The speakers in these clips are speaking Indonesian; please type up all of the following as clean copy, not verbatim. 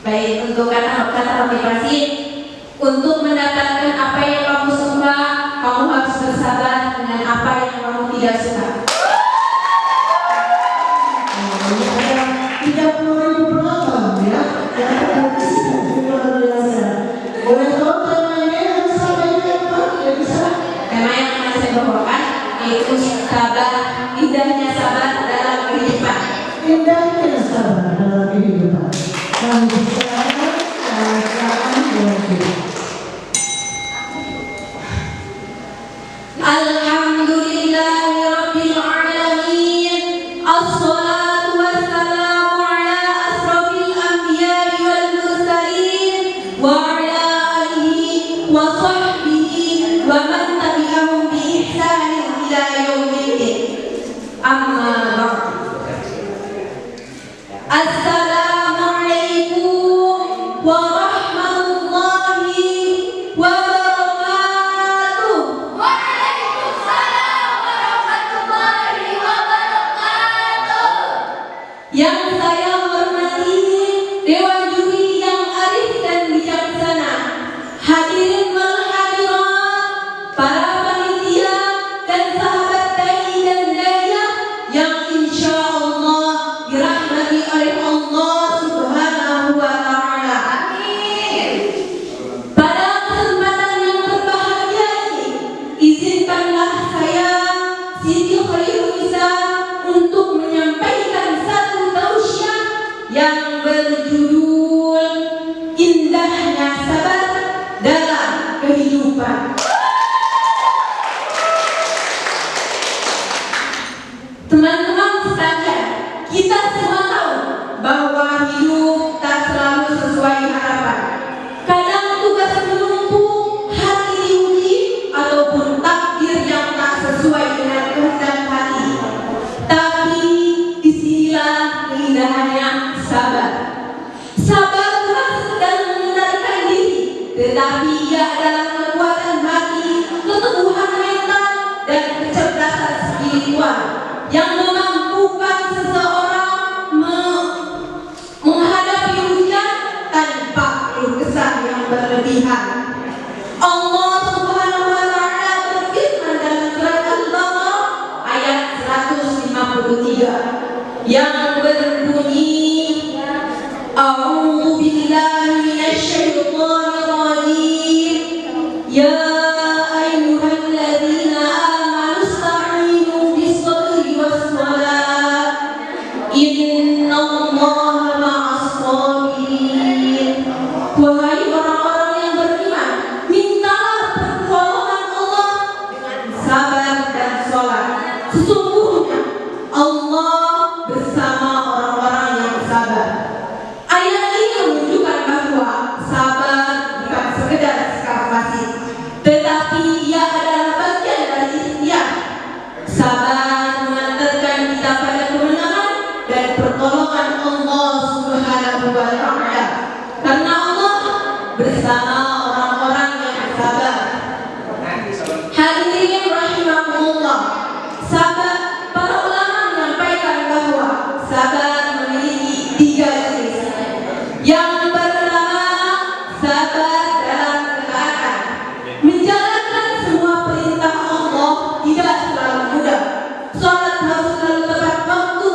Baik, untuk kata-kata motivasi, untuk mendapatkan apa yang kamu suka, kamu harus bersabar dengan apa yang kamu tidak suka. 30.000 penonton ya. Luar biasa. Boleh tahu temanya yang sampaikan Pak? Ya bisa. Tema yang akan saya bawakan yaitu sabar, indahnya sabar dalam kehidupan. Indahnya sabar dalam kehidupan. Dan sekarang Alhamdulillahirabbil alamin. Assalatu wassalamu ala asrofil anbiya'i wal mursalin wa ala alihi wa sahbihi wa man tabi'ahum bi ihsanin ila yaumiddin. Amma ba'd. Assalamualaikum warahmatullahi wabarakatuh. Waalaikumsalam warahmatullahi wabarakatuh. Yang saya hormati Dewan Juri yang arif dan bijaksana, hadirin wal hadirat, para panitia dan sahabat dai dan daiyah yang insya Allah dirahmati oleh Allah Subhanahu wa Ta'ala. Amin. Pada kesempatan yang berbahagia ini, izinkanlah saya, Siti Khairunisa, untuk menyampaikan satu tausiah yang berjudul Indahnya Sabar dalam Kehidupan. Teman-teman sekalian, kita semua tahu bahwa hidup tak selalu sesuai harapan. Kadang tugas menumpuk, hati diuji, ataupun takdir yang tak sesuai dengan kehendak hati. Tapi disinilah keindahannya sabar. Sabar bukan sekedar mengendalikan diri, tetapi ia adalah kekuatan hati, keteguhan mental, dan kecerdasan spiritual yang memampukan seseorang menghadapi ujian tanpa keluh kesah yang berlebihan. Allah Subhanahu wa Ta'ala berfirman dalam surat Al-Baqarah ayat 153 yang berbunyi, A'udzu billahi minasyaitonir rajim. Ya ayyuhalladzina amanu ista'inu bis-sabri was-salah. Innallaha ma'as-sabirin. Wahai orang-orang yang beriman, mintalah pertolongan Allah dengan sabar dan sholat. Sesungguhnya Allah bersama orang-orang yang sabar. Ayat ini menunjukkan bahwa sabar bukan sekedar sikap pasif, tetapi ia adalah bagian dari ikhtiar. Sabar mengantarkan kita pada kemenangan dan pertolongan Allah Subhanahu wa Ta'ala. Karena Allah bersama orang-orang yang sabar. Hadirin rahimakumullah, sabar, para ulama menyampaikan bahwa sabar memiliki 3 jenis. Yang pertama, sabar dalam ketaatan. Menjalankan semua perintah Allah tidak selalu mudah. Sholat harus selalu tepat waktu,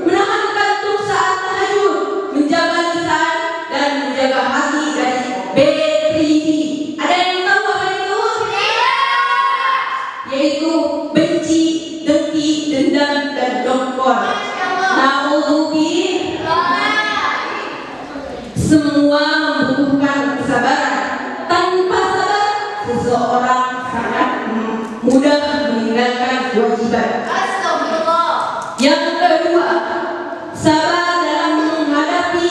menahan kantuk saat tahajud, menjaga lisan dan menjaga hati dari bateri seseorang sangat mudah meninggalkan kewajiban. Astagfirullah. Yang kedua, sabar dalam menghadapi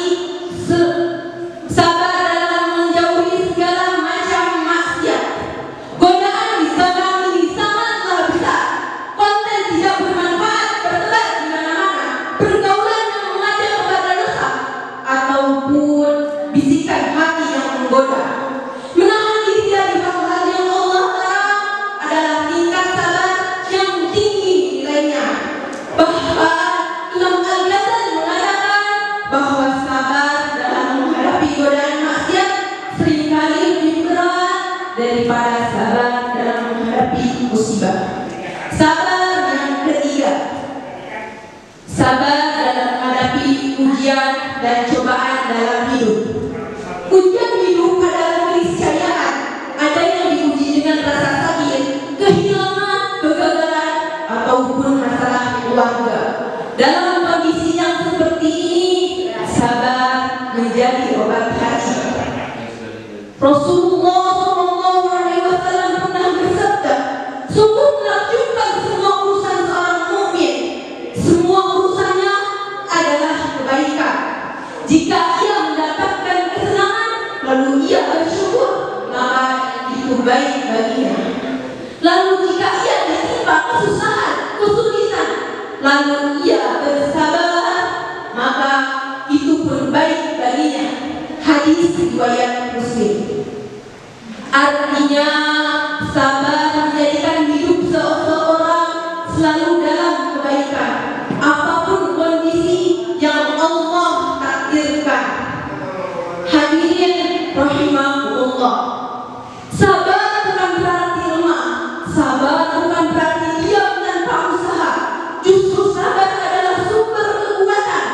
sabar dalam menjauhi segala macam maksiat. Godaan di zaman ini sangatlah besar. Konten tidak bermanfaat tersebar di mana-mana. Pergaulan yang mengajak kepada dosa ataupun bisikan hati yang menggoda. Menahan diri dari hal-hal yang Allah larang adalah tingkat sabar yang tinggi nilainya. Bahkan Imam Al-Ghazali mengatakan bahwa sabar dalam menghadapi godaan maksiat seringkali lebih berat daripada sabar dalam menghadapi musibah. Sabar yang ketiga, sabar dalam menghadapi ujian dan cobaan dalam hidup. Ujian hidup adalah keniscayaan. Ada yang diuji dengan rasa sakit, kehilangan, kegagalan, ataupun masalah keluarga. Dalam kondisi yang seperti ini, sabar menjadi obat hati. Rasulullah SAW pernah bersabda, sungguh menakjubkan semua urusan seorang mukmin. Semua urusannya adalah kebaikan. Jika ia mendapatkan kesenangan, lalu ia bersyukur, maka itu baik baginya. Lalu jika ia ditimpa kesusahan, kesulitan, lalu ia bersabar, maka itu pun baik baginya. Hadis riwayat Muslim. Artinya sabar menjadikan hidup seseorang selalu dalam kebaikan, apapun kondisi yang Allah takdirkan. Hadirin rahimahullah, sabar bukan berarti lemah. Sabar bukan berarti diam tanpa usaha. Justru sabar adalah sumber kekuatan.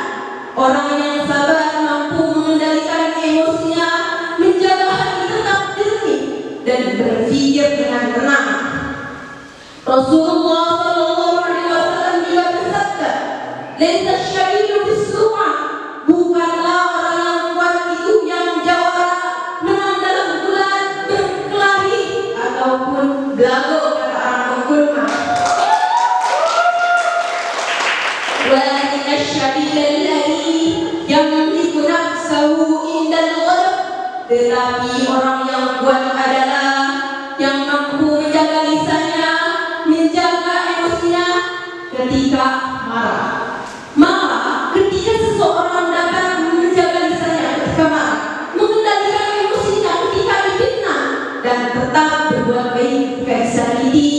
Orang yang sabar mampu mengendalikan emosinya, menjaga hati tetap jernih, dan berpikir dengan tenang. Rasulullah SAW juga bersabda, "Laisa syadidu bis-sur'ah." Bukanlah orang yang kuat itu yang jawara, menang dalam bulan, berkelahi, ataupun belago kata orang mengkulma. Walakinna syadida alladhi yamliku nafsahu indal ghadab. Tetapi orang yang kuat adalah yang mampu menjaga lisannya, menjaga emosinya ketika marah. Maka ketika seseorang dapat menjaga lisannya ketika marah, mengendalikan emosinya ketika difitnah, dan tetap berbuat baik ketika disakiti,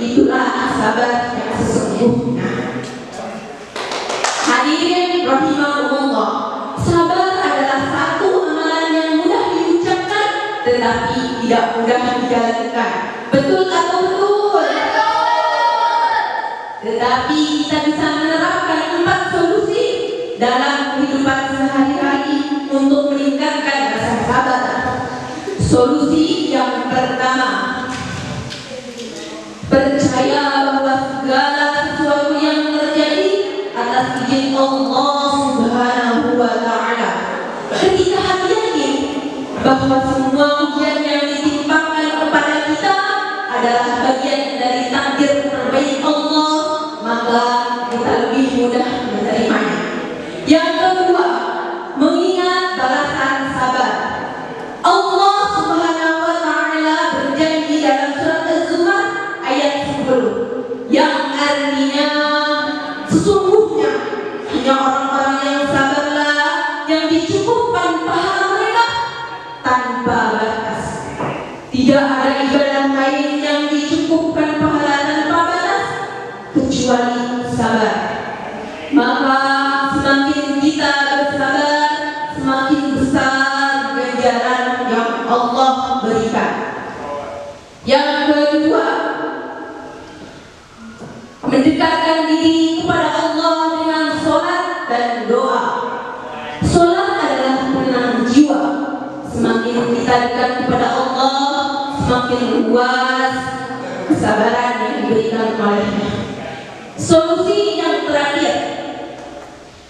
itulah sabar yang sesungguhnya. Hadirin rahimahullah, sabar adalah satu amalan yang mudah diucapkan tetapi tidak mudah dijalankan. Betul atau betul? Tetapi kita bisa menerapkan 4 solusi dalam kehidupan sehari-hari untuk meningkatkan rasa sabar. Solusi yang pertama, percaya bahwa segala sesuatu yang terjadi atas izin Allah Subhanahu wa Ta'ala. Ketika hati yakin bahwa semua ujian yang ditimpakan kepada kita adalah bagian dari takdir terbaik Allah, maka kita lebih mudah menerimanya. Yang kedua, mengingat balasan sabar. Allah Subhanahu wa Ta'ala berjanji dalam surat Az-Zumar ayat 10 yang artinya sesungguhnya hanya orang-orang yang sabarlah yang dicukupkan pahala mereka tanpa batas. Tidak ada ibadah lain yang dicukupkan pahala tanpa batas kecuali sabar. Maka semakin kita bersabar, semakin besar ganjaran yang Allah berikan. Yang kedua, mendekatkan diri kepada Allah dengan sholat dan doa. Sholat adalah penenang jiwa. Semakin kita dekat kepada Allah, semakin luas kesabaran yang diberikan olehnya. Solusi yang terakhir,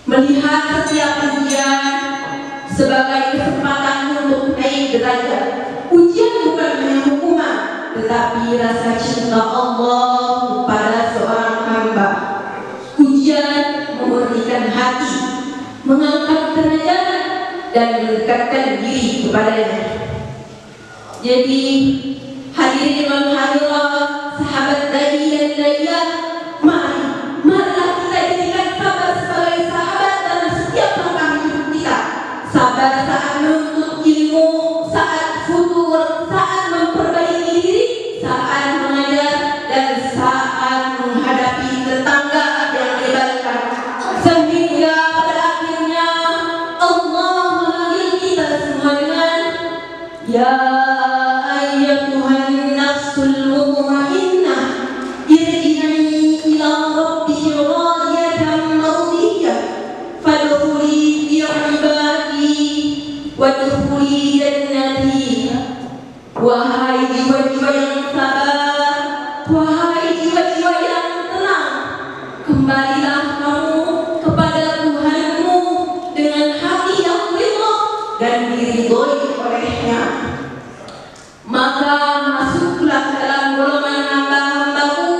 melihat setiap ujian sebagai kesempatan untuk naik derajat. Ujian bukan hanya hukuman, tetapi rasa cinta Allah kepada seorang hamba. Ujian memurnikan hati, mengangkat derajat dan mendekatkan diri kepadanya. Jadi hadirin wal hadirat, sahabat dai dan daiyah, marilah kita jadikan sabar sebagai sahabat dalam setiap langkah hidup kita. Sabar saat menuntut ilmu, saat futur, saat memperbaiki diri, saat mengajar, dan saat menghadapi tetangga yang menyebalkan. Sehingga pada akhirnya Allah memanggil kita semua dengan ya ayyatuhan nafsul mutmainnah irji'i ila rabbiki radiyatan mardiyah fadkhuli fi ibadi wadkhuli jannati. Wahai jiwa-jiwa yang sabar, wahai jiwa-jiwa yang tenang, kembalilah kamu kepada Tuhanmu dengan hati yang ridha dan diridhoi olehnya. Maka masuklah dalam golongan hamba-hambaku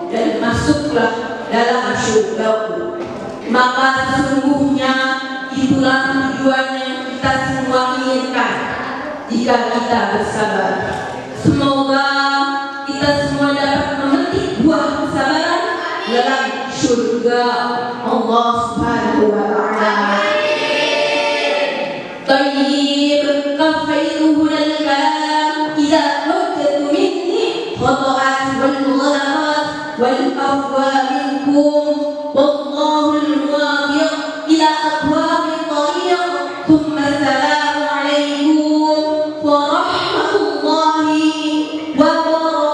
dan masuklah dalam syurgaku. Maka sesungguhnya itulah tujuan yang kita semua inginkan jika kita bersabar. Semoga kita semua dapat memetik buah kesabaran dalam syurga Allah Subhanahu wa ta'ala. Tayyib kafaitu hudal kalam idza wajadtu minni khata'at wal ghalaqat wal afwa minkum wallahu al-muwaffiq ila aqwamit thariq. Thumma assalamu alaikum warahmatullahi wabarakatuh.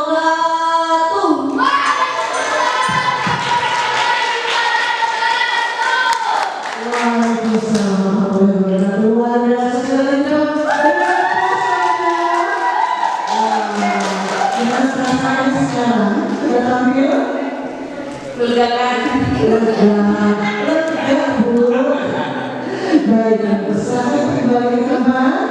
Waalaikumsalam warahmatullahi wabarakatuh. Luar biasa sekali, Dok. Kita selesai sekarang. Kita tampil. Legakan. Lega, Bu. Baik, yang besar, bagi kabar.